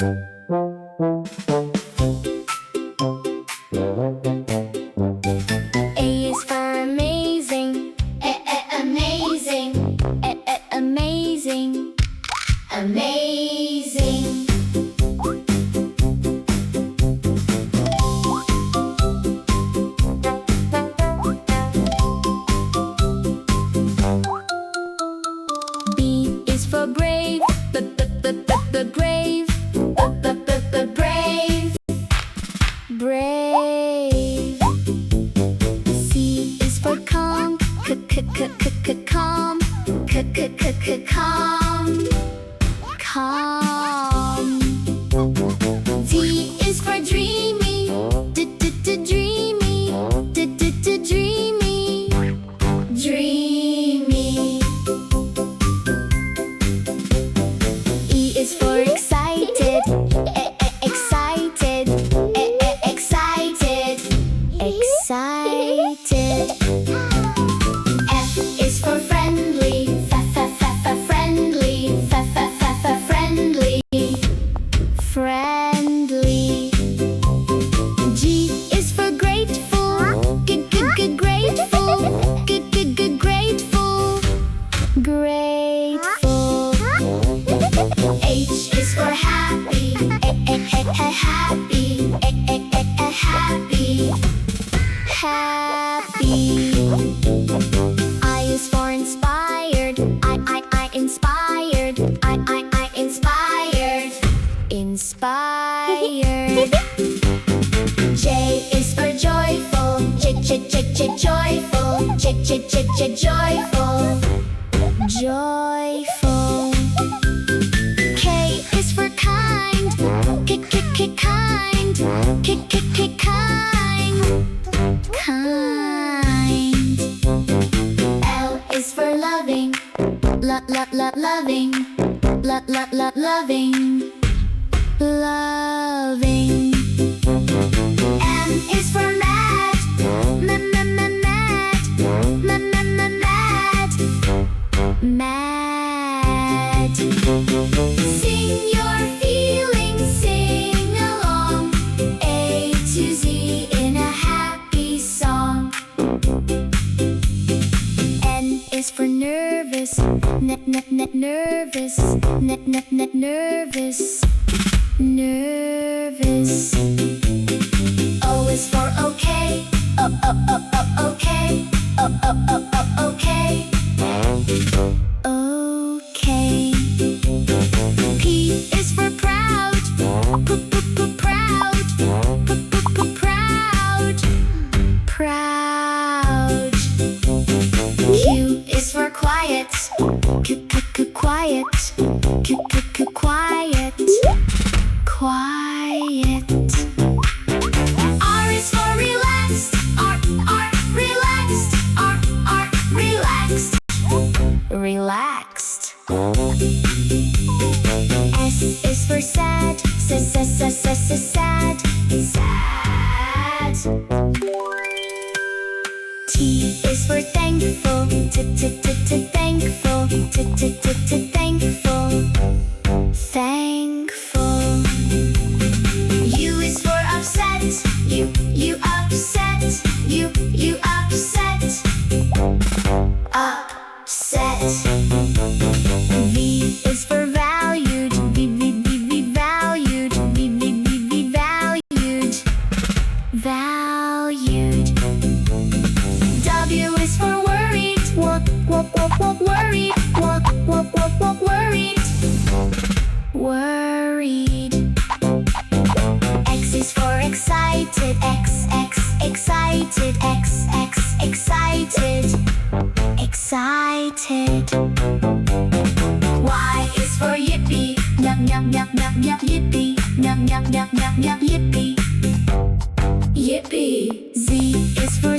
A is for amazing. Amazing. Amazing. Amazing. B is for brave. Brave. Brave. Brave. C is for calm. Calm. Calm. Calm. D is for dreamy. Dreamy. Dreamy. Dreamy. E is for excited. Excited. Excited. Excited. F is for friendly. Friendly. Friendly. Friendly. G is for grateful. Grateful. Grateful. Grateful. H is for happy. Happy. Happy. Happy. I is for inspired. Inspired. Inspired. Inspired. J is for joyful. Joyful. Joyful. Joyful. K is for kind. Kind. Kind. L is for loving. Loving. Loving. Loving. M is for mad. Mad. Sing your feelings, sing along. A to Z in a happy song. N is for nervous. Nervous. Nervous. Nervous. O is for okay. Okay. Okay. Okay. P is for proud. Proud. Proud. Proud. Q is for quiet. Quiet. Quiet. Quiet. R is for relaxed. Relaxed. Relaxed. Relaxed. S is for sad. Sad. Sad. T is for thankful. Thankful. Thankful. Thankful. U is for upset. You upset. You upset. Upset. V is for valued. Valued. Valued. Valued. W is for worried. Worried. Worried. Worried. X is for excited. Excited. Excited. Excited. Y is for yippee. Yippee. Yippee. Yippee. Z is for